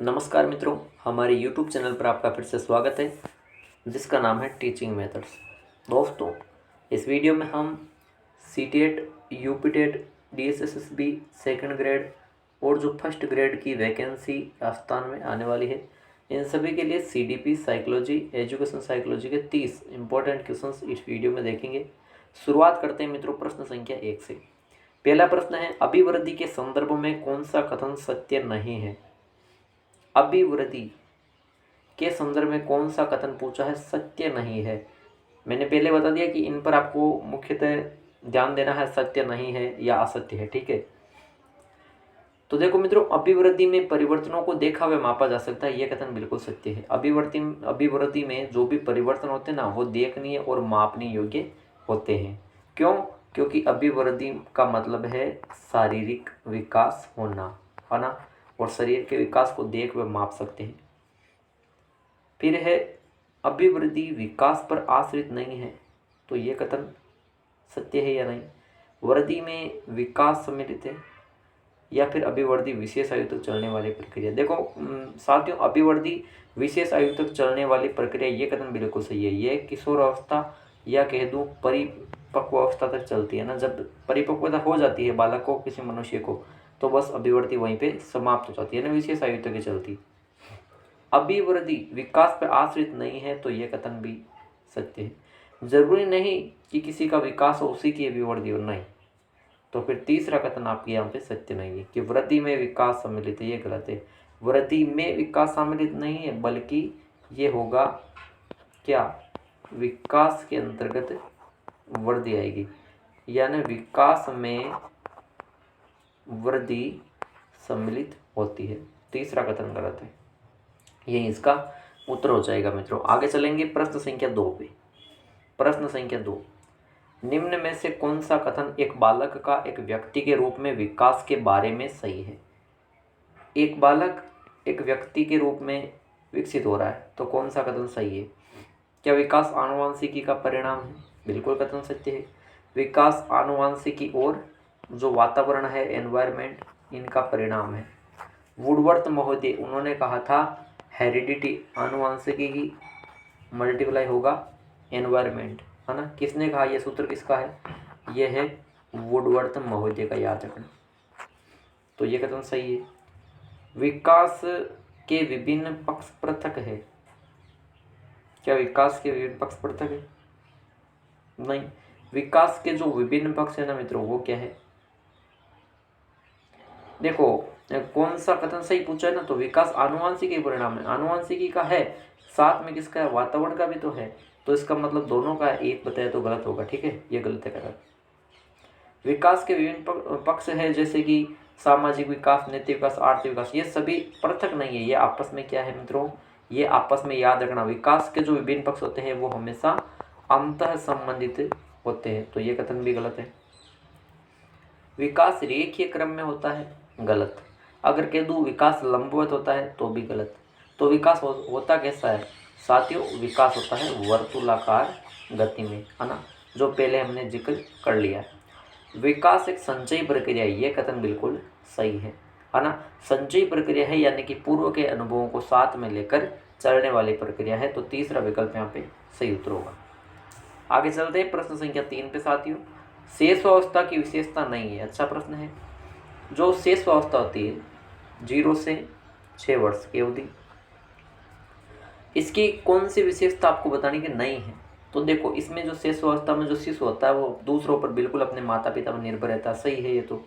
नमस्कार मित्रों, हमारे YouTube चैनल पर आपका फिर से स्वागत है, जिसका नाम है टीचिंग मेथड्स। दोस्तों, इस वीडियो में हम CTET, UPTET, DSSSB second grade और जो फर्स्ट ग्रेड की वैकेंसी राजस्थान में आने वाली है, इन सभी के लिए सीडीपी साइकोलॉजी, एजुकेशन साइकोलॉजी के 30 इंपॉर्टेंट क्वेश्चंस इस वीडियो में देखेंगे। शुरुआत करते हैं मित्रों प्रश्न संख्या 1 से। पहला प्रश्न है, अभिवृद्धि के संदर्भ में कौन सा कथन सत्य नहीं है? अभिवृद्धि के संदर्भ में कौन सा कथन पूछा है, सत्य नहीं है। मैंने पहले बता दिया कि इन पर आपको मुख्यतः ध्यान देना है, सत्य नहीं है या असत्य है। ठीक है, तो देखो मित्रों, अभिवृद्धि में परिवर्तनों को देखा व मापा जा सकता है, यह कथन बिल्कुल सत्य है। अभिवृद्धि में जो भी परिवर्तन होते हैं ना, वो देखनीय और मापनीय योग्य होते हैं। क्यों? क्योंकि अभिवृद्धि का मतलब है शारीरिक विकास होना, है ना, और शरीर के विकास को देख व माप सकते हैं। फिर है, अभिवृद्धि विकास पर आश्रित नहीं है, तो ये कथन सत्य है या नहीं? वृद्धि में विकास सम्मिलित है या फिर अभिवृद्धि विशेष आयु तक चलने वाली प्रक्रिया? देखो साथियों, अभिवृद्धि विशेष आयु तक चलने वाली प्रक्रिया, ये कथन बिल्कुल सही है। ये किशोर अवस्था या कह दूँ परिपक्व अवस्था तक चलती है ना। जब परिपक्वता हो जाती है बालक को, किसी मनुष्य को, तो बस अभिवृद्धि वहीं पे समाप्त हो जाती है ना, विशेष आयु तक चलती। अभिवृद्धि विकास पर आश्रित नहीं है, तो यह कथन भी सत्य है। जरूरी नहीं कि किसी का विकास हो उसी की अभिवृद्धि हो, नहीं। तो फिर तीसरा कथन आपके यहाँ पे सत्य नहीं है कि वृद्धि में विकास सम्मिलित है, ये गलत है। वृद्धि में विकास सम्मिलित नहीं है, बल्कि ये होगा क्या, विकास के अंतर्गत वृद्धि आएगी, यानी विकास में वृद्धि सम्मिलित होती है। तीसरा कथन गलत है, यही इसका उत्तर हो जाएगा मित्रों। आगे चलेंगे प्रश्न संख्या 2 पे। प्रश्न संख्या 2, निम्न में से कौन सा कथन एक बालक का एक व्यक्ति के रूप में विकास के बारे में सही है? एक बालक एक व्यक्ति के रूप में विकसित हो रहा है, तो कौन सा कथन सही है? क्या विकास आनुवंशिकी का परिणाम है? बिल्कुल कथन सत्य है। विकास आनुवंशिकी और जो वातावरण है, एनवायरमेंट, इनका परिणाम है। वुडवर्थ महोदय, उन्होंने कहा था हेरिडिटी, आनुवंशिकी की मल्टीप्लाई होगा एनवायरमेंट, है ना। किसने कहा? यह सूत्र किसका है? यह है वुडवर्थ महोदय का, याद रखना। तो यह कथन सही है। विकास के विभिन्न पक्ष पृथक है। क्या विकास के विभिन्न पक्ष पृथक है? नहीं। विकास के जो विभिन्न पक्ष है ना मित्रों, वो क्या है? देखो कौन सा कथन सही पूछा है ना, तो विकास आनुवंशिकी परिणाम है, आनुवंशिकी का है, साथ में किसका है? वातावरण का भी तो है। तो इसका मतलब दोनों का एक बताया तो गलत होगा। ठीक है, ये गलत है कथन। विकास के विभिन्न पक्ष है, जैसे कि सामाजिक विकास, नैतिक विकास, आर्थिक विकास, ये सभी पृथक नहीं है, ये आपस में क्या है मित्रों? ये आपस में, याद रखना, विकास के जो विभिन्न पक्ष होते हैं वो हमेशा अंतः संबंधित होते हैं, तो ये कथन भी गलत है। विकास रेखीय क्रम में होता है, गलत। अगर कह दूँ विकास लंबवत होता है, तो भी गलत। तो विकास होता कैसा है साथियों? विकास होता है वर्तुलाकार गति में, है ना, जो पहले हमने जिक्र कर लिया है। विकास एक संचयी प्रक्रिया है, ये कथन बिल्कुल सही है ना। संचयी प्रक्रिया है, यानी कि पूर्व के अनुभवों को साथ में लेकर चलने वाली प्रक्रिया है, तो तीसरा विकल्प यहाँ पे सही उत्तर होगा। आगे चलते हैं प्रश्न संख्या 3 पे साथियों। शेष अवस्था की विशेषता नहीं है, अच्छा प्रश्न है। जो शेष अवस्था होती है 0 से 6 वर्ष की अवधि, इसकी कौन सी विशेषता आपको बताने की नहीं है? तो देखो, इसमें जो शेष अवस्था में जो शिशु होता है वो दूसरों पर बिल्कुल अपने माता पिता पर निर्भर रहता है, सही है ये तो।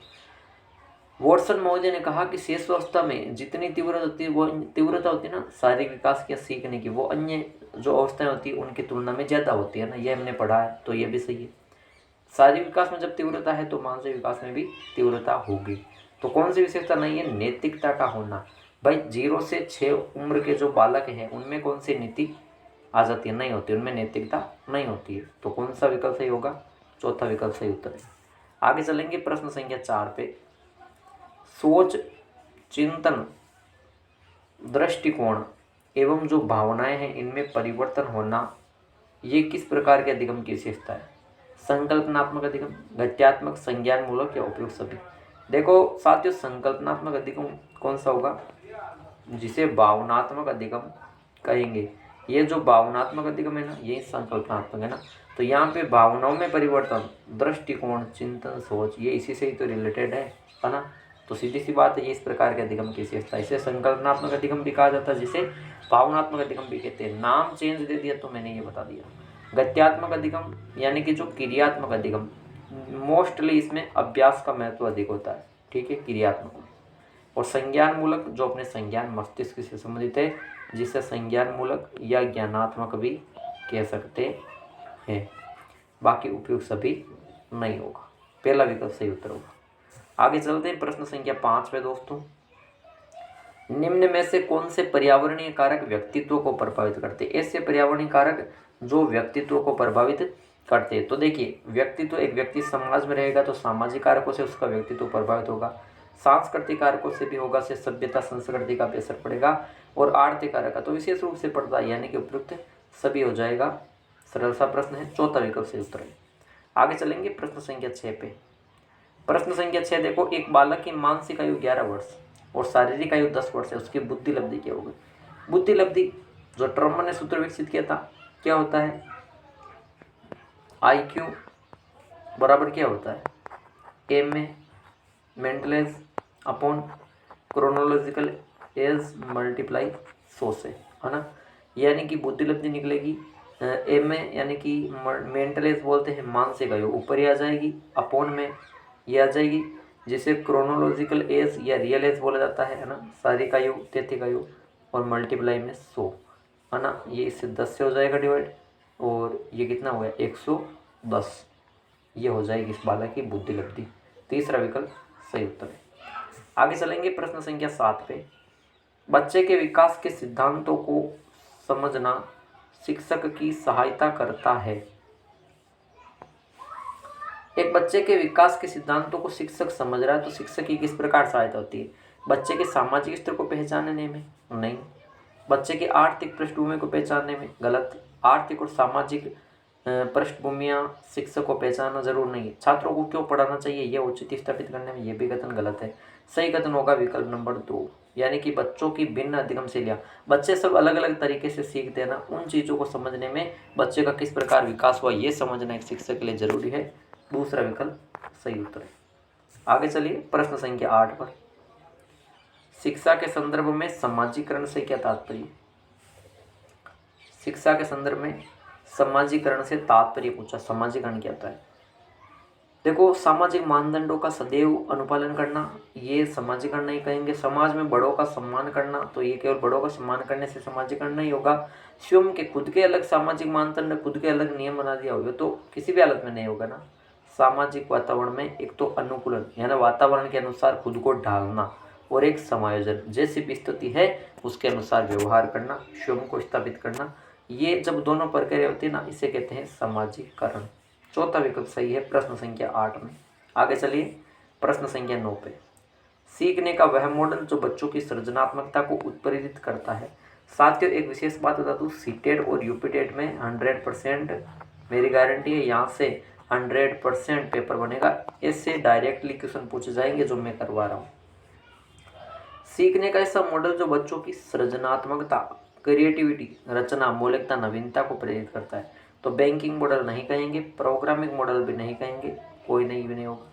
वॉटसन महोदय ने कहा कि शेष अवस्था में जितनी तीव्रता होती है, वो तीव्रता होती है ना शारीरिक विकास या सीखने की, वो अन्य जो अवस्थाएं होती है उनकी तुलना में ज़्यादा होती है ना, ये हमने पढ़ा है, तो ये भी सही है। शारीरिक विकास में जब तीव्रता है तो मानसिक विकास में भी तीव्रता होगी। तो कौन सी विशेषता नहीं है? नैतिकता का होना। भाई 0 से 6 उम्र के जो बालक हैं उनमें कौन सी नीति आ जाती है? नहीं होती, उनमें नैतिकता नहीं होती है। तो कौन सा विकल्प सही होगा? चौथा विकल्प सही उत्तर है। आगे चलेंगे प्रश्न संख्या 4 पे। सोच, चिंतन, दृष्टिकोण एवं जो भावनाएं हैं इनमें परिवर्तन होना, ये किस प्रकार के अधिगम की विशेषता है? संकल्पनात्मक अधिगम, गत्यात्मक, संज्ञान मूलक या उपयुक्त सभी? देखो साथियों, संकल्पनात्मक अधिगम कौन सा होगा? जिसे भावनात्मक अधिगम कहेंगे। ये जो भावनात्मक अधिगम है ना, यही संकल्पनात्मक है ना। तो यहाँ पे भावनाओं में परिवर्तन, दृष्टिकोण, चिंतन, सोच, ये इसी से ही तो रिलेटेड है ना। तो सीधी सी बात है, ये इस प्रकार के अधिगम की विशेषता। इसे संकल्पनात्मक अधिगम भी कहा जाता है, जिसे भावनात्मक अधिगम भी कहते हैं। नाम चेंज दे दिया तो मैंने ये बता दिया। गत्यात्मक अधिगम यानी कि जो क्रियात्मक अधिगम, मोस्टली इसमें अभ्यास का महत्व अधिक होता है, ठीक है, क्रियात्मक में। और संज्ञान मूलक जो अपने संज्ञान मस्तिष्क से संबंधित है, जिसे संज्ञान मूलक या ज्ञानात्मक भी कह सकते हैं। बाकी उपयुक्त सभी नहीं होगा, पहला विकल्प सही उत्तर होगा। आगे चलते हैं प्रश्न संख्या 5 पे दोस्तों। निम्न में से कौन से पर्यावरणीय कारक व्यक्तित्व को प्रभावित करते हैं? ऐसे पर्यावरणीय कारक जो व्यक्तित्व को प्रभावित करते हैं। तो देखिए, व्यक्तित्व, एक व्यक्ति समाज में रहेगा तो सामाजिक कारकों से उसका व्यक्तित्व प्रभावित होगा, सांस्कृतिक कारकों से भी होगा, से सभ्यता संस्कृति का भी असर पड़ेगा, और आर्थिक कारक का तो विशेष रूप से पड़ता है, यानी कि उपयुक्त सभी हो जाएगा। सरल सा प्रश्न है, चौथा विकल्प सही उत्तर है। आगे चलेंगे प्रश्न संख्या 6 पे। प्रश्न संख्या 6 देखो, एक बालक की मानसिक आयु 11 वर्ष और शारीरिक आयु 10 वर्ष है, उसकी बुद्धि लब्धि क्या होगी? बुद्धि लब्धि जो टर्मन ने सूत्र विकसित किया था, क्या होता है? IQ बराबर क्या होता है? एम में mental as upon chronological S multiply 100 से, है ना। यानी कि बुद्धि लब्धि निकलेगी एम में, यानी कि मेंटल एज बोलते हैं मानसिक आयु, ऊपर ही आ जाएगी, अपॉन में ये आ जाएगी, जिसे क्रोनोलॉजिकल एज या रियल एज बोला जाता है ना, शारीरिक आयु, तैतिक आयु, और मल्टीप्लाई में 100, है ना। ये इससे 10 से हो जाएगा डिवाइड, और ये कितना हो गया? 110। ये हो जाएगी इस बालक की बुद्धि लब्धि। तीसरा विकल्प सही उत्तर है। आगे चलेंगे प्रश्न संख्या 7 पे। बच्चे के विकास के सिद्धांतों को समझना शिक्षक की सहायता करता है। एक बच्चे के विकास के सिद्धांतों को शिक्षक समझ रहा है तो शिक्षक की किस प्रकार सहायता होती है? बच्चे के सामाजिक स्तर को पहचानने में? नहीं। बच्चे के आर्थिक पृष्ठभूमि को पहचानने में? गलत। आर्थिक और सामाजिक पृष्ठभूमियाँ शिक्षक को पहचानना जरूर नहीं है। छात्रों को क्यों पढ़ाना चाहिए, यह औचित्य स्थापित करने में? यह भी कथन गलत है। सही कथन होगा विकल्प नंबर 2, यानी कि बच्चों की भिन्न अधिगम शैलियाँ। बच्चे सब अलग अलग तरीके से सीखते हैं ना, उन चीज़ों को समझने में बच्चे का किस प्रकार विकास हुआ, ये समझना एक शिक्षक के लिए जरूरी है। दूसरा विकल्प सही उत्तर है। आगे चलिए प्रश्न संख्या 8 पर। शिक्षा के संदर्भ में समाजीकरण से क्या तात्पर्य? शिक्षा के संदर्भ में समाजीकरण से तात्पर्य पूछा। समाजीकरण क्या होता है? देखो, सामाजिक मानदंडों का सदैव अनुपालन करना, ये समाजीकरण नहीं कहेंगे। समाज में बड़ों का सम्मान करना, तो ये केवल बड़ों का सम्मान करने से समाजीकरण नहीं होगा। स्वयं के खुद के अलग सामाजिक मानदंड, खुद के अलग नियम बना दिया होगा तो किसी भी हालत में नहीं होगा ना। सामाजिक वातावरण में एक तो अनुकूलन, यानी वातावरण के अनुसार खुद को ढालना, और एक समायोजन, जैसी भी स्थिति है उसके अनुसार व्यवहार करना, स्वयं को स्थापित करना। ये जब दोनों प्रक्रिया होती है ना, इसे कहते हैं सामाजिकरण। चौथा विकल्प सही है प्रश्न संख्या 8 में। आगे चलिए प्रश्न संख्या 9 पे। सीखने का वह मॉडल जो बच्चों की सृजनात्मकता को उत्प्रेरित करता है। साथियों, एक विशेष बात बता दूँ, सीटेट और यूपीटेट में 100% मेरी गारंटी है, यहाँ से 100% पेपर बनेगा। इससे डायरेक्टली क्वेश्चन पूछे जाएंगे जो मैं करवा रहा हूँ। सीखने का ऐसा मॉडल जो बच्चों की सृजनात्मकता, क्रिएटिविटी, रचना, मौलिकता, नवीनता को प्रेरित करता है। तो बैंकिंग मॉडल नहीं कहेंगे, प्रोग्रामिंग मॉडल भी नहीं कहेंगे, कोई नहीं भी नहीं होगा।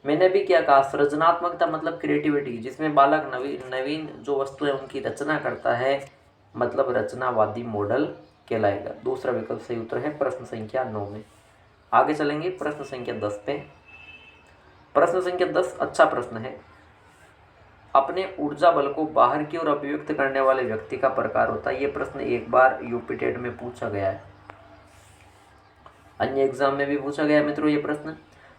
मैंने भी क्या कहा? सृजनात्मकता मतलब क्रिएटिविटी, जिसमें बालक नवीन जो वस्तु है उनकी रचना करता है, मतलब रचनावादी मॉडल कहलाएगा। दूसरा विकल्प सही उत्तर है प्रश्न संख्या 9 में। आगे चलेंगे प्रश्न संख्या 10 पे। प्रश्न संख्या 10 अच्छा प्रश्न है। अपने ऊर्जा बल को बाहर की ओर अभिव्यक्त करने वाले व्यक्ति का प्रकार होता है। ये प्रश्न एक बार यूपीटेट में पूछा गया है, अन्य एग्जाम में भी पूछा गया है मित्रों ये प्रश्न।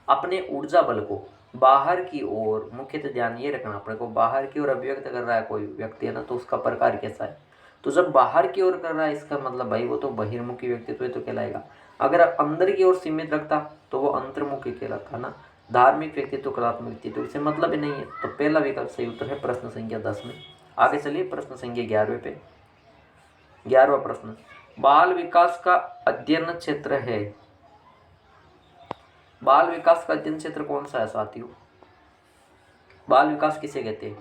अपने ऊर्जा बल को बाहर की ओर, मुख्यतः ध्यान ये रखना, अपने को बाहर की ओर अभिव्यक्त कर रहा है कोई व्यक्ति है ना, तो उसका प्रकार कैसा है? तो जब बाहर की ओर कर रहा है, इसका मतलब भाई वो तो बहिर्मुखी व्यक्तित्व तो कहलाएगा। अगर अंदर की ओर सीमित रखता तो वो अंतर्मुखी कहलाता ना। धार्मिक व्यक्तित्व, कलात्मक व्यक्तित्व, इससे मतलब ही नहीं है। तो पहला विकल्प सही उत्तर है प्रश्न संख्या 10 में। आगे चलिए प्रश्न संख्या 11 पे। 11वां प्रश्न, बाल विकास का अध्ययन क्षेत्र है। बाल विकास का अध्ययन क्षेत्र कौन सा है साथियों? बाल विकास किसे कहते हैं?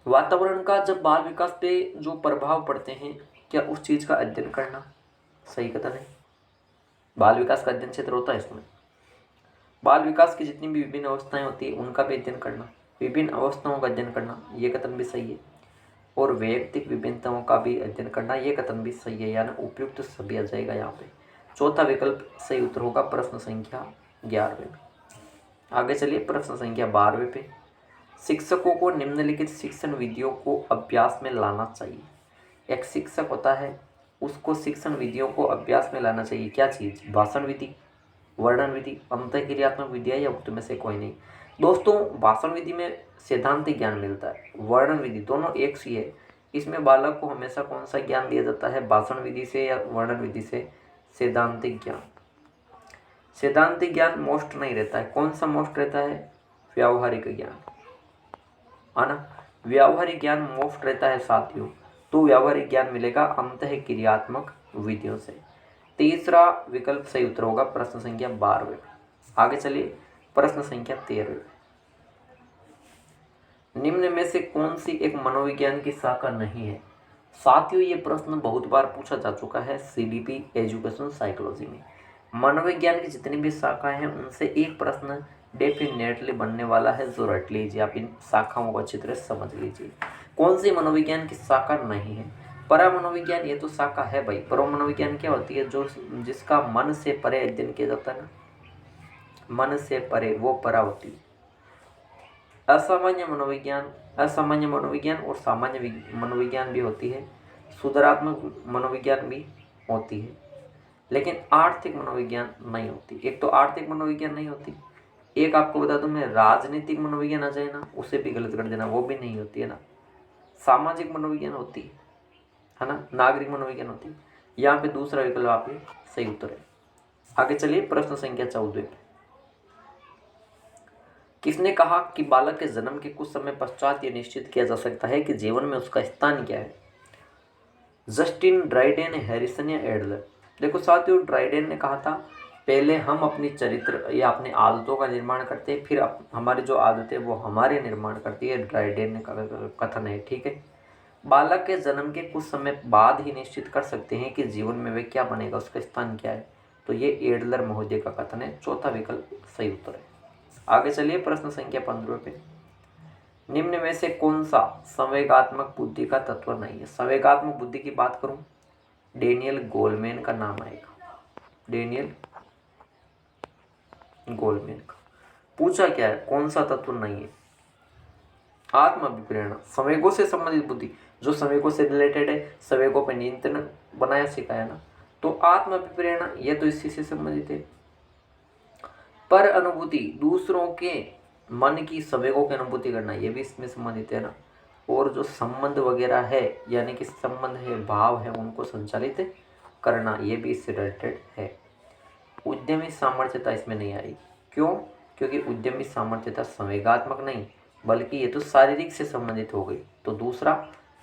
वातावरण का जब बाल विकास पे जो प्रभाव पड़ते हैं, क्या उस चीज़ का अध्ययन करना सही कथन है? बाल विकास का अध्ययन क्षेत्र होता है इसमें। बाल विकास की जितनी भी विभिन्न अवस्थाएं होती है उनका भी अध्ययन करना, विभिन्न अवस्थाओं का अध्ययन करना, ये कथन भी सही है। और वैयक्तिक विभिन्नताओं का भी अध्ययन करना, ये कथन भी सही है, यानी उपयुक्त सभी आ जाएगा यहाँ पे। चौथा विकल्प सही उत्तर होगा प्रश्न संख्या 11वें में। आगे चलिए प्रश्न संख्या 12वें पे। शिक्षकों को निम्नलिखित शिक्षण विधियों को अभ्यास में लाना चाहिए। एक शिक्षक होता है, उसको शिक्षण विधियों को अभ्यास में लाना चाहिए। क्या चीज़? भाषण विधि, वर्णन विधि, अंतःक्रियात्मक विधियाँ या उक्त में से कोई नहीं। दोस्तों, भाषण विधि में सैद्धांतिक ज्ञान मिलता है, वर्णन विधि दोनों एक सी है। इसमें बालक को हमेशा कौन सा ज्ञान दिया जाता है? भाषण विधि से या वर्णन विधि से? सैद्धांतिक ज्ञान। सैद्धांतिक ज्ञान मोस्ट नहीं रहता है। कौन सा मोस्ट रहता है? व्यावहारिक ज्ञान, है ना। व्यावहारिक ज्ञान मोस्ट रहता है साथियों। तो व्यावहारिक ज्ञान मिलेगा अंतःक्रियात्मक विधियों से। तीसरा विकल्प सही उत्तर होगा प्रश्न संख्या 12वें। आगे चलिए प्रश्न संख्या 13वें। निम्न में से कौन सी एक मनोविज्ञान की शाखा नहीं है? साथियों, ये प्रश्न बहुत बार पूछा जा चुका है CBP एजुकेशन साइकोलॉजी में। मनोविज्ञान की जितनी भी शाखाएं हैं उनसे एक प्रश्न डेफिनेटली बनने वाला है, जो रट लीजिए। आप इन शाखाओं को अच्छी तरह समझ लीजिए। कौन सी मनोविज्ञान की शाखा नहीं है? परा मनोविज्ञान, ये तो शाखा है भाई। परो मनोविज्ञान क्या होती है? जो जिसका मन से परे अध्ययन किया जाता है ना, मन से परे, वो परा होती है। असामान्य मनोविज्ञान, असामान्य मनोविज्ञान और सामान्य मनोविज्ञान भी होती है, सुधारात्मक मनोविज्ञान भी होती है, लेकिन आर्थिक मनोविज्ञान नहीं होती। एक तो आर्थिक मनोविज्ञान नहीं होती, एक आपको बता दूं मैं, राजनीतिक मनोविज्ञान आ जाए ना, उसे भी गलत कर देना, वो भी नहीं होती है ना। सामाजिक मनोविज्ञान होती है ना, नागरिक मनोविज्ञान होती है। यहाँ पे दूसरा विकल्प आपके सही उत्तर है। आगे चलिए प्रश्न संख्या 14। किसने कहा कि बालक के जन्म के कुछ समय पश्चात यह निश्चित किया जा सकता है कि जीवन में उसका स्थान क्या है? जस्टिन, ड्राइडेन, हैरिसन या एडलर? देखो साथियों, ड्राइडेन ने कहा था पहले हम अपनी चरित्र या अपनी आदतों का निर्माण करते हैं, फिर हमारी जो आदतें वो हमारे निर्माण करती है। ड्राइडेन ने कथन है, ठीक है। बालक के जन्म के कुछ समय बाद ही निश्चित कर सकते हैं कि जीवन में वे क्या बनेगा, उसका स्थान क्या है, तो ये एडलर महोदय का कथन है। चौथा विकल्प सही उत्तर है। आगे चलिए प्रश्न संख्या 15 पे। निम्न में से कौन सा संवेगात्मक बुद्धि का तत्व नहीं है? संवेगात्मक बुद्धि की बात करूं, डेनियल गोलमैन का नाम आएगा। डेनियल गोलमैन का पूछा क्या है, कौन सा तत्व नहीं है? आत्माभिप्रेरणा, संवेगों से संबंधित बुद्धि, जो संवेगों से रिलेटेड है, संवेगों पर नियंत्रण बनाया सिखाया ना, तो आत्माभिप्रेरणा ये तो इसी से संबंधित है। पर अनुभूति, दूसरों के मन की संवेगों की अनुभूति करना, ये भी इसमें संबंधित है ना। और जो संबंध वगैरह है, यानी कि संबंध है, भाव है, उनको संचालित करना, ये भी इससे रिलेटेड है। उद्यमी सामर्थ्यता इसमें नहीं आएगी। क्यों? क्योंकि उद्यमी सामर्थ्यता संवेगात्मक नहीं, बल्कि ये तो शारीरिक से संबंधित हो गई। तो दूसरा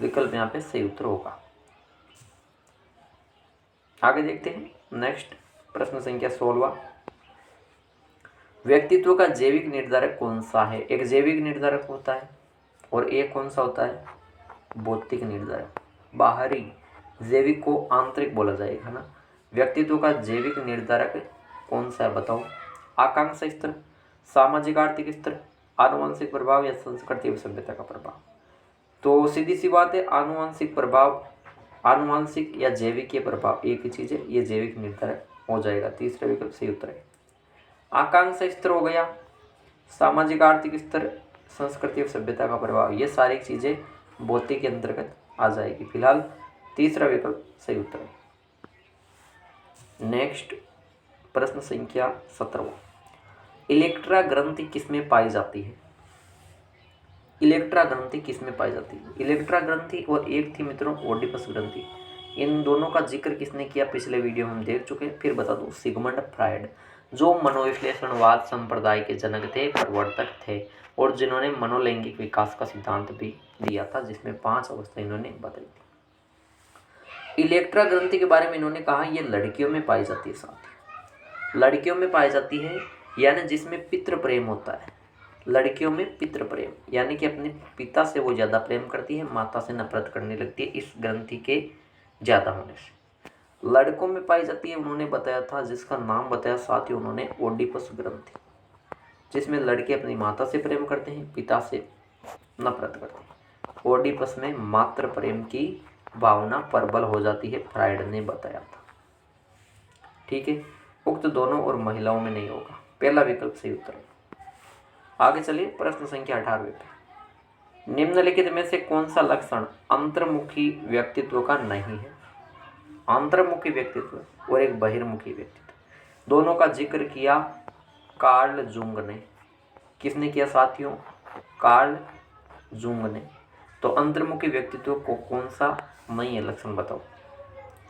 विकल्प यहाँ पे सही उत्तर होगा। आगे देखते हैं नेक्स्ट प्रश्न संख्या 16। व्यक्तित्व का जैविक निर्धारक कौन सा है? एक जैविक निर्धारक होता है और एक कौन सा होता है? भौतिक निर्धारक। बाहरी, जैविक को आंतरिक बोला जाएगा ना। व्यक्तित्व का जैविक निर्धारक कौन सा है बताओ? आकांक्षा स्तर, सामाजिक आर्थिक स्तर, आनुवंशिक प्रभाव या संस्कृति व सभ्यता का प्रभाव? तो सीधी सी बात है, आनुवंशिक प्रभाव, आनुवंशिक या जैविक प्रभाव एक ही चीज़ है, ये जैविक निर्धारक हो जाएगा। तीसरा विकल्प सही उत्तर है। आकांक्षा स्तर हो गया, सामाजिक आर्थिक स्तर, संस्कृति और सभ्यता का प्रभाव, ये सारी चीज़ें भौतिक के अंतर्गत आ जाएगी। फिलहाल तीसरा विकल्प सही उत्तर है। नेक्स्ट प्रश्न संख्या 17। इलेक्ट्रा ग्रंथि किसमें पाई जाती है? इलेक्ट्रा ग्रंथि किसमें पाई जाती है? इलेक्ट्रा ग्रंथि और एक थी मित्रों ओडिपस ग्रंथि। इन दोनों का जिक्र किसने किया? पिछले वीडियो में हम देख चुके हैं, फिर बता दूं, सिगमंड फ्रायड, जो मनोविश्लेषणवाद संप्रदाय के जनक थे, प्रवर्तक थे, और जिन्होंने मनोलैंगिक विकास का सिद्धांत भी दिया था, जिसमें 5 अवस्था इन्होंने बताई थी। इलेक्ट्रा ग्रंथि के बारे में इन्होंने कहा ये लड़कियों में पाई जाती है। साथ लड़कियों में पाई जाती है, यानी जिसमें पितृ प्रेम होता है, लड़कियों में पितृ प्रेम, यानी कि अपने पिता से वो ज़्यादा प्रेम करती है, माता से नफरत करने लगती है इस ग्रंथि के ज़्यादा होने से। लड़कों में पाई जाती है, उन्होंने बताया था, जिसका नाम बताया साथ ही उन्होंने, ओडिपस ग्रंथि, जिसमें लड़के अपनी माता से प्रेम करते हैं, पिता से नफरत करते हैं। ओडिपस में मातृ प्रेम की भावना प्रबल हो जाती है, फ्रायड ने बताया था। ठीक है, उक्त दोनों और महिलाओं में नहीं होगा, पहला विकल्प सही उत्तर है। आगे चलिए प्रश्न संख्या 18 पे। निम्नलिखित में से कौन सा लक्षण अंतर्मुखी व्यक्तित्व का नहीं है? अंतर्मुखी व्यक्तित्व और एक बहिर्मुखी व्यक्तित्व, दोनों का जिक्र किया कार्ल जुंग ने। किसने किया साथियों? कार्ल जुंग ने। तो अंतर्मुखी व्यक्तित्व को कौन सा नहीं है लक्षण बताओ?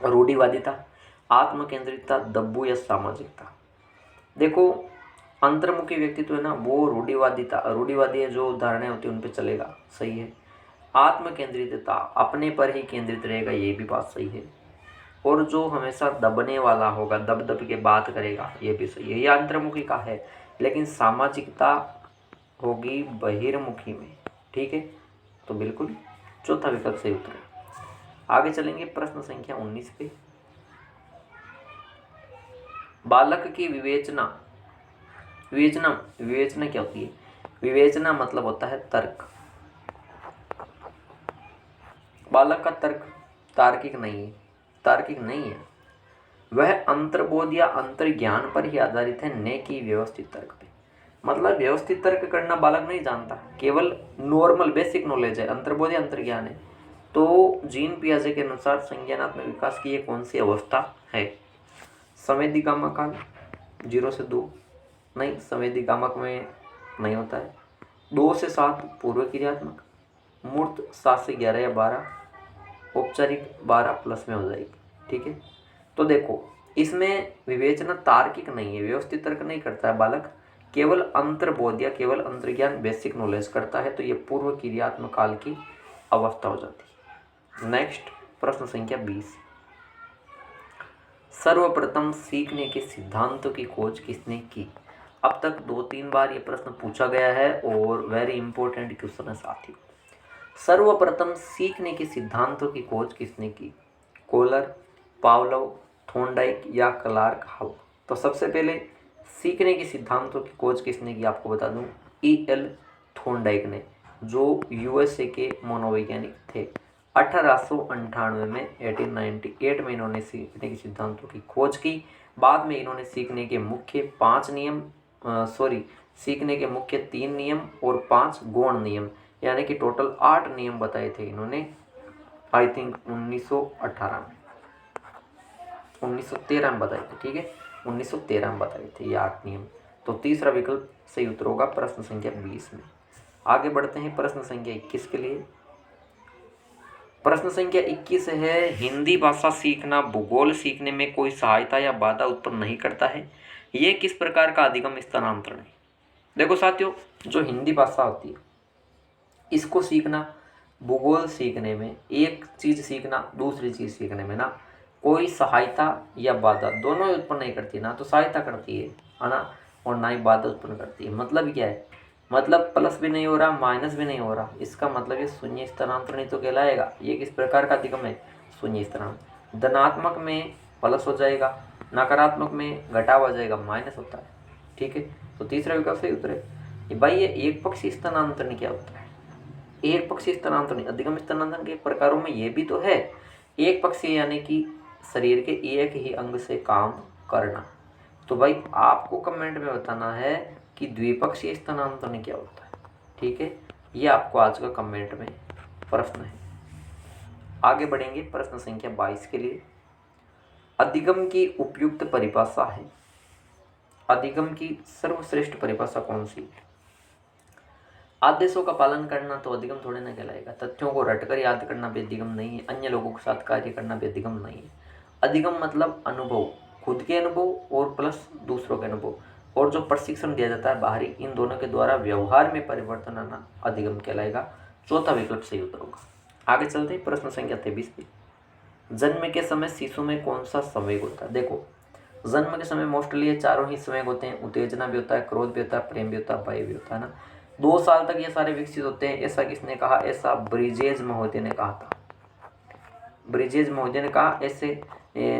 रूढ़िवादिता, आत्मकेंद्रितता, दब्बू या सामाजिकता। देखो, अंतर्मुखी व्यक्तित्व है ना, वो रूढ़िवादी है, जो धारणाएं होती है उन पे चलेगा, सही है। आत्मकेंद्रितता, अपने पर ही केंद्रित रहेगा, ये भी बात सही है। और जो हमेशा दबने वाला होगा, दब दब के बात करेगा, ये भी सही है, ये अंतर्मुखी का है। लेकिन सामाजिकता होगी बहिर्मुखी में। ठीक है, तो बिल्कुल चौथा विकल्प सही उत्तर है। आगे चलेंगे प्रश्न संख्या 19 पे। बालक की विवेचना विवेचना क्या होती है? विवेचना मतलब होता है तर्क। बालक का तर्क तार्किक नहीं है, वह अंतर्बोध या अंतर्ज्ञान पर ही आधारित है, न कि व्यवस्थित तर्क पे। मतलब व्यवस्थित तर्क करना बालक नहीं जानता, केवल नॉर्मल बेसिक नॉलेज है, अंतर्बोध या अंतर्ज्ञान है। तो जीन पियाजे के अनुसार संज्ञानात्मक विकास की ये कौन सी अवस्था है? संवेदीकामक काल 0 से 2 नहीं, संवेदीकामक में नहीं होता है। 2 से 7 पूर्व क्रियात्मक, मूर्त 7 से 11 या 12, औपचारिक 12 प्लस में हो जाएगी। ठीक है, तो देखो इसमें विवेचना तार्किक नहीं है, व्यवस्थित तर्क नहीं करता है बालक, केवल अंतर्बोध या केवल अंतर्ज्ञान बेसिक नॉलेज करता है, तो ये पूर्व क्रियात्मक काल की अवस्था हो जाती है। नेक्स्ट प्रश्न संख्या 20। सर्वप्रथम सीखने के सिद्धांतों की खोज किसने की? अब तक 2-3 बार ये प्रश्न पूछा गया है और वेरी इंपॉर्टेंट क्वेश्चन है साथियों। सर्वप्रथम सीखने के सिद्धांतों की खोज किसने की? कोलर, पावलोव, थॉर्नडाइक या क्लार्क हल? तो सबसे पहले सीखने के सिद्धांतों की खोज किसने की आपको बता दूं, E.L. थॉर्नडाइक ने, जो यूएसए के मनोवैज्ञानिक थे। 1898 में 1898 में इन्होंने सीखने के सिद्धांतों की खोज की। बाद में इन्होंने सीखने के मुख्य 3 नियम और 5 गौण नियम, यानी कि टोटल 8 नियम बताए थे इन्होंने, आई थिंक 1913 में बताए थे। ठीक है, 1913 में बताए थे ये 8 नियम। तो तीसरा विकल्प सही उत्तर होगा प्रश्न संख्या 20 में। आगे बढ़ते हैं प्रश्न संख्या 21 के लिए। प्रश्न संख्या 21 है, हिंदी भाषा सीखना भूगोल सीखने में कोई सहायता या बाधा उत्पन्न नहीं करता है, ये किस प्रकार का अधिगम स्थानांतरण है? देखो साथियों, जो हिंदी भाषा होती है इसको सीखना, भूगोल सीखने में, एक चीज़ सीखना दूसरी चीज़ सीखने में ना कोई सहायता या बाधा दोनों ही उत्पन्न नहीं करती, ना तो सहायता करती है ना, और ना ही बाधा उत्पन्न करती है। मतलब क्या है? मतलब प्लस भी नहीं हो रहा, माइनस भी नहीं हो रहा, इसका मतलब ये शून्य स्थानांतरण ही तो कहलाएगा। ये किस प्रकार का अधिगम है? शून्य स्थानांतरण। धनात्मक में प्लस हो जाएगा, नकारात्मक में घटाव हो जाएगा, माइनस होता है। ठीक है, तो तीसरा विकल्प सही उत्तर है। भाई ये एक पक्षी स्थानांतरण क्या होता है? एक पक्षी स्थानांतरण अधिगम स्थानांतरण के प्रकारों में ये भी तो है। एक पक्षी यानी कि शरीर के एक ही अंग से काम करना। तो भाई आपको कमेंट में बताना है कि द्विपक्षीय स्थानांतरण क्या होता है। ठीक है, ये आपको आज का कमेंट में प्रश्न है। आगे बढ़ेंगे प्रश्न संख्या 22 के लिए। अधिगम की उपयुक्त परिभाषा है। अधिगम की सर्वश्रेष्ठ परिभाषा कौन सी? आदेशों का पालन करना तो अधिगम थोड़े ना कहलाएगा। तथ्यों को रटकर याद करना भी अधिगम नहीं है। अन्य लोगों के साथ कार्य करना भी अधिगम नहीं है। अधिगम मतलब अनुभव, खुद के अनुभव और प्लस दूसरों के अनुभव, और जो प्रशिक्षण दिया जाता है बाहरी, इन दोनों के द्वारा व्यवहार में परिवर्तन आना अधिगम कहलाएगा। चौथा विकल्प सही उत्तर होगा। आगे चलते हैं प्रश्न संख्या 23 पे। जन्म के समय शिशु में कौन सा संवेग होता है? देखो, जन्म के समय मोस्टली ये चारों ही संवेग होते हैं। उत्तेजना भी होता है, क्रोध भी होता है, प्रेम भी होता है, भय भी होता है ना। 2 साल तक ये सारे विकसित होते हैं। ऐसा किसने कहा? ऐसा ब्रिजेज महोदय ने कहा था। ब्रिजेज महोदय ने कहा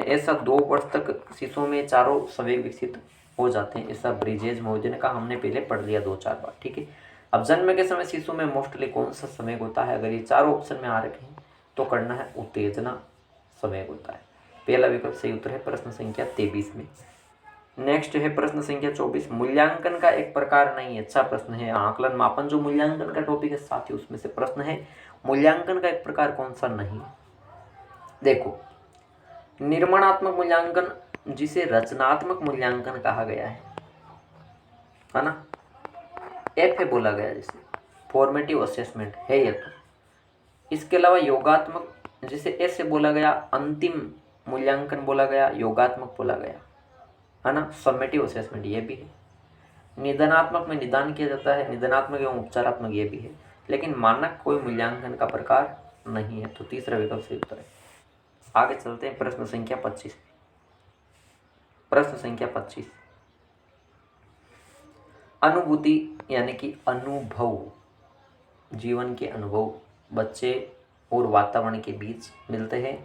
ऐसा 2 वर्ष तक शिशुओं में चारों संवेग विकसित हो जाते हैं। ऐसा ब्रिजेज महोदय ने कहा। हमने पहले पढ़ लिया 2-4 बार, ठीक है। अब जन्म के समय शिशु में मोस्टली कौन सा संवेग होता है? अगर ये चारों ऑप्शन में आ रखे हैं तो करना है उत्तेजना संवेग होता है। पहला विकल्प सही उत्तर है प्रश्न संख्या 23 में। नेक्स्ट है प्रश्न संख्या 24। मूल्यांकन का एक प्रकार नहीं है। अच्छा प्रश्न है। आकलन मापन जो मूल्यांकन का टॉपिक है साथियों, उसमें से प्रश्न है मूल्यांकन का एक प्रकार कौन सा नहीं। देखो, निर्माणात्मक मूल्यांकन जिसे रचनात्मक मूल्यांकन कहा गया है ना, एफ है बोला गया, जिसे फॉर्मेटिव असेसमेंट है ये तो। इसके अलावा योगात्मक जिसे एस से बोला गया, अंतिम मूल्यांकन बोला गया, योगात्मक बोला गया, है ना, समेटिव असेसमेंट ये भी है। निदानात्मक में निदान किया जाता है, निदानात्मक एवं उपचारात्मक ये भी है। लेकिन मानक कोई मूल्यांकन का प्रकार नहीं है, तो तीसरा विकल्प सही उत्तर है। आगे चलते हैं प्रश्न संख्या 25। प्रश्न संख्या 25, अनुभूति यानी कि अनुभव, जीवन के अनुभव बच्चे और वातावरण के बीच मिलते हैं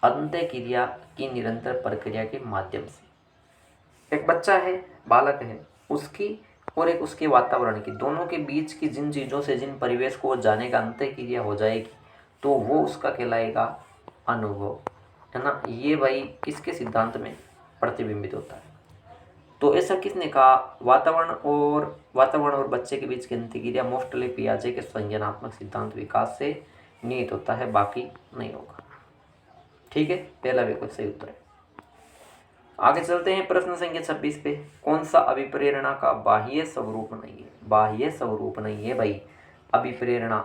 अंतःक्रिया की निरंतर प्रक्रिया के माध्यम से। एक बच्चा है, बालक है, उसकी और एक उसके वातावरण की, दोनों के बीच की जिन चीज़ों से, जिन परिवेश को वो जानेगा, अंतःक्रिया हो जाएगी, तो वो उसका कहलाएगा अनुभव, है ना। ये भाई किसके सिद्धांत में प्रतिबिंबित होता है? तो ऐसा किसने कहा? वातावरण और बच्चे के बीच की अंतःक्रिया मोस्टली पियाजे के संज्ञानात्मक सिद्धांत विकास से निहित होता है, बाकी नहीं होगा, ठीक है। पहला विकल्प सही उत्तर है। आगे चलते हैं प्रश्न संख्या 26 पे। कौन सा अभिप्रेरणा का बाह्य स्वरूप नहीं है? बाह्य स्वरूप नहीं है भाई, अभिप्रेरणा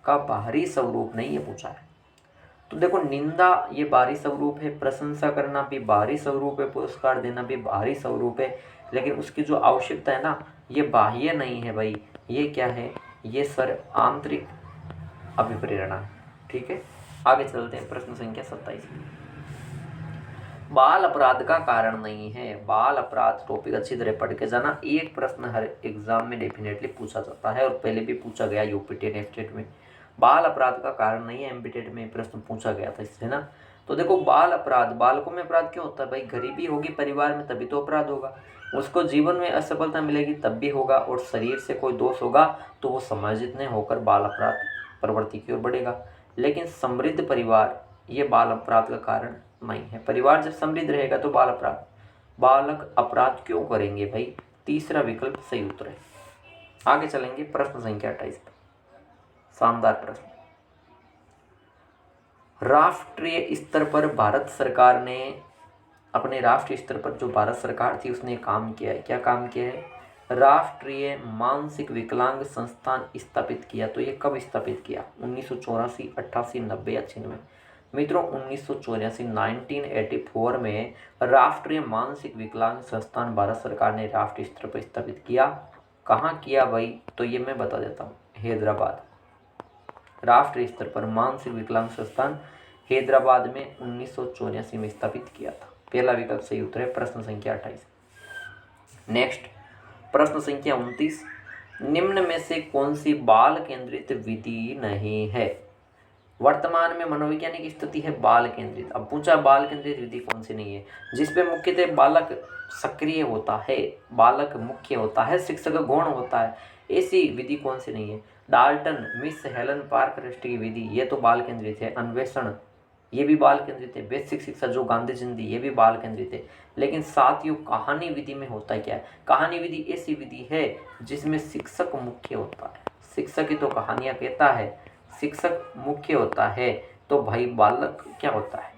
का बाहरी स्वरूप नहीं है पूछा है। तो देखो, निंदा ये बाहरी स्वरूप है, प्रशंसा करना भी बाहरी स्वरूप है, पुरस्कार देना भी बाहरी स्वरूप है, लेकिन उसकी जो आवश्यकता है ना, ये बाह्य नहीं है भाई। ये क्या है? ये सर आंतरिक अभिप्रेरणा है, ठीक है। आगे चलते हैं प्रश्न संख्या 27। बाल अपराध का कारण नहीं है। बाल अपराध टॉपिक अच्छी तरह पढ़ के जाना। एक प्रश्न हर एग्जाम में डेफिनेटली पूछा जाता है और पहले भी पूछा गया यूपी टेट एफटेट में। बाल अपराध का कारण नहीं है, एमपीटेट में प्रश्न पूछा गया था इससे ना। तो देखो, बाल अपराध, बालकों में अपराध क्यों होता है भाई? गरीबी होगी परिवार में तभी तो अपराध होगा, उसको जीवन में असफलता मिलेगी तब भी होगा, और शरीर से कोई दोष होगा तो वो समायोजित नहीं होकर बाल अपराध प्रवृत्ति की ओर बढ़ेगा। लेकिन समृद्ध परिवार ये बाल अपराध का कारण नहीं है। परिवार जब समृद्ध रहेगा तो बालक अपराध क्यों करेंगे भाई? तीसरा विकल्प सही उत्तर है। आगे चलेंगे प्रश्न संख्या 28 पर। शानदार प्रश्न। राष्ट्रीय स्तर पर भारत सरकार ने, अपने राष्ट्रीय स्तर पर जो भारत सरकार थी उसने काम किया है। क्या काम किया है? राष्ट्रीय मानसिक विकलांग संस्थान स्थापित किया। तो ये कब स्थापित किया? 1984, 88, 90 या 96? मित्रों, 1984 1984 में राष्ट्रीय मानसिक विकलांग संस्थान भारत सरकार ने राष्ट्रीय स्तर पर स्थापित किया। कहाँ किया भाई? तो ये मैं बता देता हूँ, हैदराबाद। राष्ट्रीय स्तर पर मानसिक विकलांग संस्थान हैदराबाद में 1984 में स्थापित किया था। पहला विकल्प सही उत्तर है प्रश्न संख्या 28। नेक्स्ट प्रश्न संख्या 29। निम्न में से कौन सी बाल केंद्रित विधि नहीं है? वर्तमान में मनोवैज्ञानिक स्थिति है बाल केंद्रित। अब पूछा बाल केंद्रित विधि कौन सी नहीं है? जिसपे मुख्यतः बालक सक्रिय होता है, बालक मुख्य होता है, शिक्षक गौण होता है, ऐसी विधि कौन सी नहीं है? डाल्टन, मिस हेलन पार्करेस्ट की विधि, ये तो बाल केंद्रित है। अन्वेषण, ये भी बाल केंद्रित है। बेसिक शिक्षा जो गांधी जी ने दी, ये भी बाल केंद्रित है। लेकिन साथियों, कहानी विधि में होता क्या है? कहानी विधि ऐसी विधि है जिसमें शिक्षक मुख्य होता है। शिक्षक ही तो कहानियाँ कहता है, शिक्षक मुख्य होता है। तो भाई बालक क्या होता है?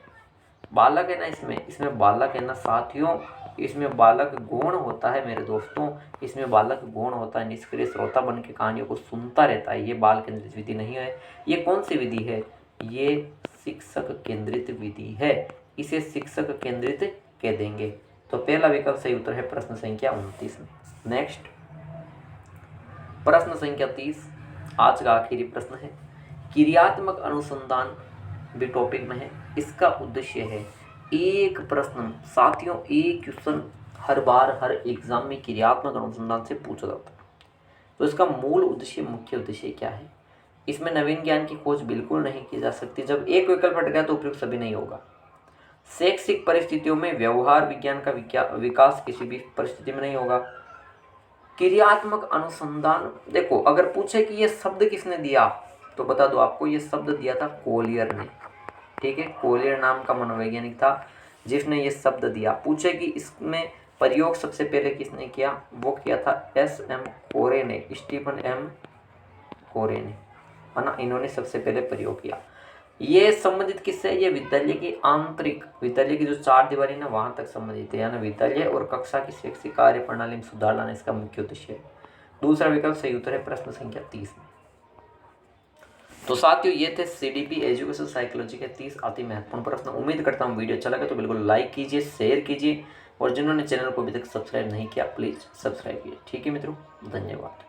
बालक है ना, इसमें बालक है ना साथियों, इसमें बालक गौण होता है मेरे दोस्तों, इसमें बालक गौण होता है, निष्क्रिय श्रोता बन के कहानियों को सुनता रहता है। ये बाल केंद्रित विधि नहीं है। ये कौन सी विधि है? ये शिक्षक केंद्रित विधि है। इसे शिक्षक केंद्रित कह देंगे। तो पहला विकल्प सही उत्तर है प्रश्न संख्या 29 में। नेक्स्ट प्रश्न संख्या 30, आज का आखिरी प्रश्न है। क्रियात्मक अनुसंधान भी टॉपिक में है। इसका उद्देश्य है, एक प्रश्न साथियों, एक क्वेश्चन हर बार हर एग्जाम में क्रियात्मक अनुसंधान से पूछा जाता है। तो इसका मूल उद्देश्य, मुख्य उद्देश्य क्या है? इसमें नवीन ज्ञान की खोज बिल्कुल नहीं की जा सकती। जब एक विकल्प हट गया तो उपयुक्त सभी नहीं होगा। शैक्षिक परिस्थितियों में व्यवहार विज्ञान का विकास किसी भी परिस्थिति में नहीं होगा। क्रियात्मक अनुसंधान, देखो अगर पूछे कि ये शब्द किसने दिया तो बता दो आपको, ये शब्द दिया था कोलियर ने। ठीक है, कोलियर नाम का मनोवैज्ञानिक था जिसने ये शब्द दिया। पूछे कि इसमें प्रयोग सबसे पहले किसने किया, वो किया था S.M. कोरे ने, स्टीफन M. कोरे ने, है ना। इन्होंने सबसे पहले प्रयोग किया। ये संबंधित किससे? ये विद्यालय की आंतरिक, विद्यालय की जो चार दीवारी ना वहां तक संबंधित है, यानी विद्यालय और कक्षा की शैक्षिक कार्य प्रणाली में सुधार लाना इसका मुख्य उद्देश्य है। दूसरा विकल्प सही उत्तर है प्रश्न संख्या 30 में। तो साथियों ये थे CDP एजुकेशन साइकोलॉजी के 30 अति महत्वपूर्ण प्रश्न। उम्मीद करता हूँ वीडियो अच्छा लगा तो बिल्कुल लाइक कीजिए, शेयर कीजिए और जिन्होंने चैनल को अभी तक सब्सक्राइब नहीं किया प्लीज़ सब्सक्राइब कीजिए। ठीक है मित्रों, धन्यवाद।